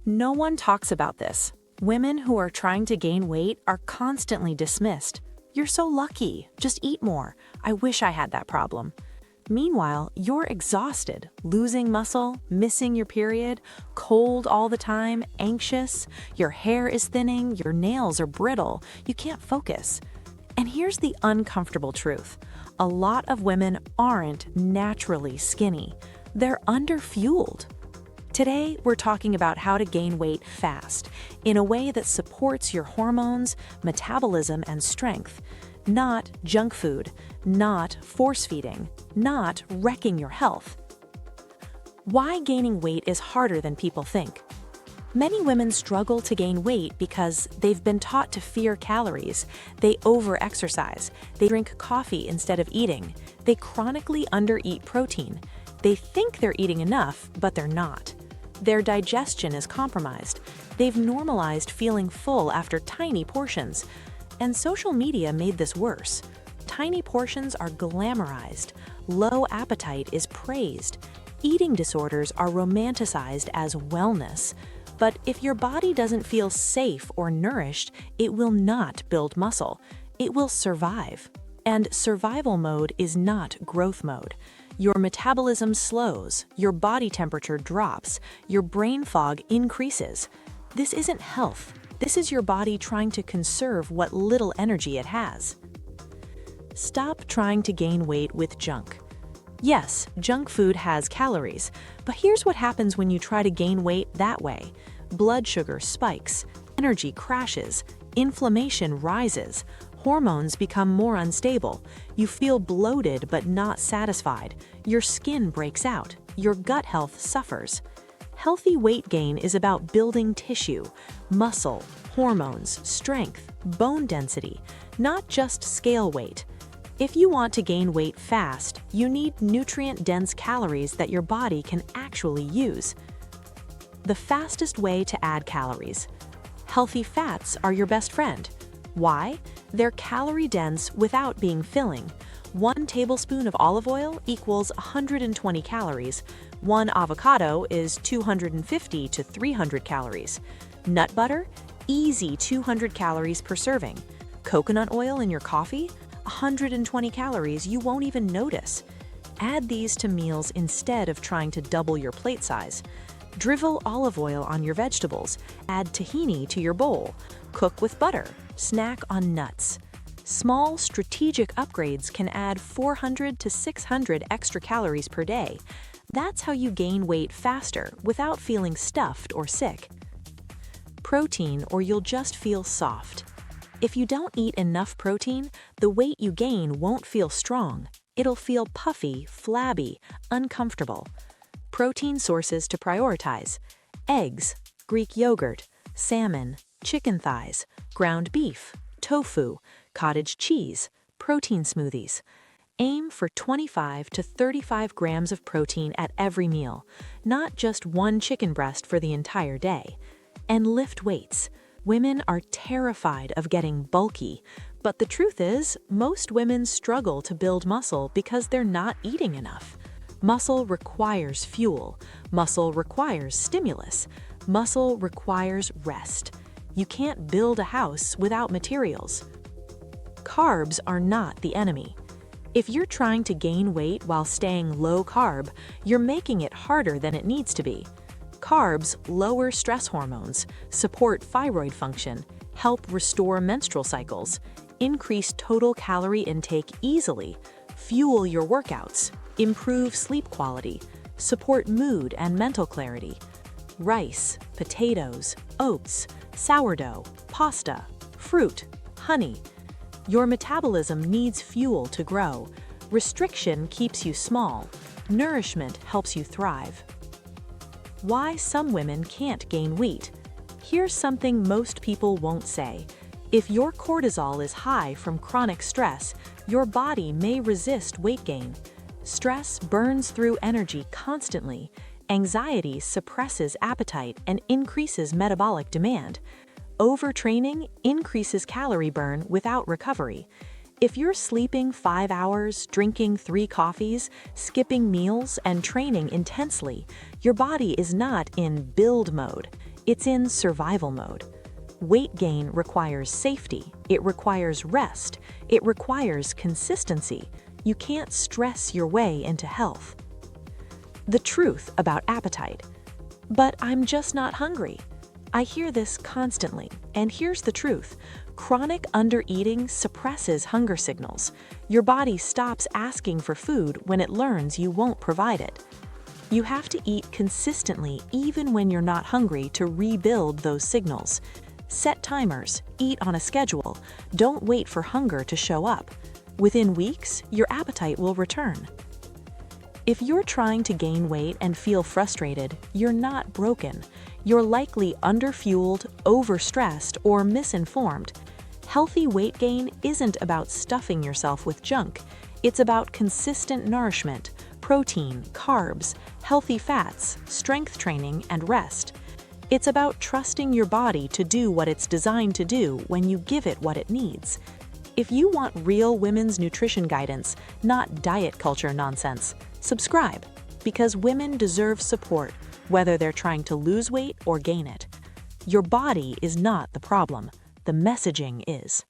No one talks about this. Women who are trying to gain weight are constantly dismissed. You're so lucky, just eat more. I wish I had that problem. Meanwhile, you're exhausted, losing muscle, missing your period, cold all the time, anxious, your hair is thinning, your nails are brittle, you can't focus. And here's the uncomfortable truth. A lot of women aren't naturally skinny. They're underfueled. Today, we're talking about how to gain weight fast, in a way that supports your hormones, metabolism, and strength. Not junk food, not force-feeding, not wrecking your health. Why gaining weight is harder than people think. Many women struggle to gain weight because they've been taught to fear calories, they over-exercise, they drink coffee instead of eating, they chronically under-eat protein. They think they're eating enough, but they're not. Their digestion is compromised. They've normalized feeling full after tiny portions. And social media made this worse. Tiny portions are glamorized. Low appetite is praised. Eating disorders are romanticized as wellness. But if your body doesn't feel safe or nourished, it will not build muscle. It will survive. And survival mode is not growth mode. Your metabolism slows, your body temperature drops, your brain fog increases. This isn't health. This is your body trying to conserve what little energy it has. Stop trying to gain weight with junk. Yes, junk food has calories, but here's what happens when you try to gain weight that way. Blood sugar spikes, energy crashes, inflammation rises, hormones become more unstable, you feel bloated but not satisfied, your skin breaks out, your gut health suffers. Healthy weight gain is about building tissue, muscle, hormones, strength, bone density, not just scale weight. If you want to gain weight fast, you need nutrient-dense calories that your body can actually use. The fastest way to add calories. Healthy fats are your best friend. Why? They're calorie-dense without being filling. 1 tablespoon of olive oil equals 120 calories. 1 avocado is 250 to 300 calories. Nut butter? Easy 200 calories per serving. Coconut oil in your coffee? 120 calories you won't even notice. Add these to meals instead of trying to double your plate size. Drizzle olive oil on your vegetables. Add tahini to your bowl. Cook with butter. Snack on nuts. Small, strategic upgrades can add 400 to 600 extra calories per day. That's how you gain weight faster without feeling stuffed or sick. Protein, or you'll just feel soft. If you don't eat enough protein, the weight you gain won't feel strong. It'll feel puffy, flabby, uncomfortable. Protein sources to prioritize: eggs, Greek yogurt, salmon, chicken thighs, ground beef, tofu, cottage cheese, protein smoothies. Aim for 25 to 35 grams of protein at every meal, not just 1 chicken breast for the entire day. And lift weights. Women are terrified of getting bulky, but the truth is, most women struggle to build muscle because they're not eating enough. Muscle requires fuel. Muscle requires stimulus. Muscle requires rest. You can't build a house without materials. Carbs are not the enemy. If you're trying to gain weight while staying low carb, you're making it harder than it needs to be. Carbs lower stress hormones, support thyroid function, help restore menstrual cycles, increase total calorie intake easily, fuel your workouts, improve sleep quality, support mood and mental clarity. Rice, potatoes, oats, sourdough, pasta, fruit, honey. Your metabolism needs fuel to grow. Restriction keeps you small. Nourishment helps you thrive. Why some women can't gain weight. Here's something most people won't say. If your cortisol is high from chronic stress, your body may resist weight gain. Stress burns through energy constantly. Anxiety suppresses appetite and increases metabolic demand. Overtraining increases calorie burn without recovery. If you're sleeping 5 hours, drinking 3 coffees, skipping meals, and training intensely, your body is not in build mode. It's in survival mode. Weight gain requires safety, it requires rest, it requires consistency. You can't stress your way into health. The truth about appetite. But I'm just not hungry. I hear this constantly, and here's the truth. Chronic undereating suppresses hunger signals. Your body stops asking for food when it learns you won't provide it. You have to eat consistently even when you're not hungry to rebuild those signals. Set timers, eat on a schedule, don't wait for hunger to show up. Within weeks, your appetite will return. If you're trying to gain weight and feel frustrated, you're not broken. You're likely underfueled, overstressed, or misinformed. Healthy weight gain isn't about stuffing yourself with junk. It's about consistent nourishment, protein, carbs, healthy fats, strength training, and rest. It's about trusting your body to do what it's designed to do when you give it what it needs. If you want real women's nutrition guidance, not diet culture nonsense, subscribe, because women deserve support, whether they're trying to lose weight or gain it. Your body is not the problem. The messaging is.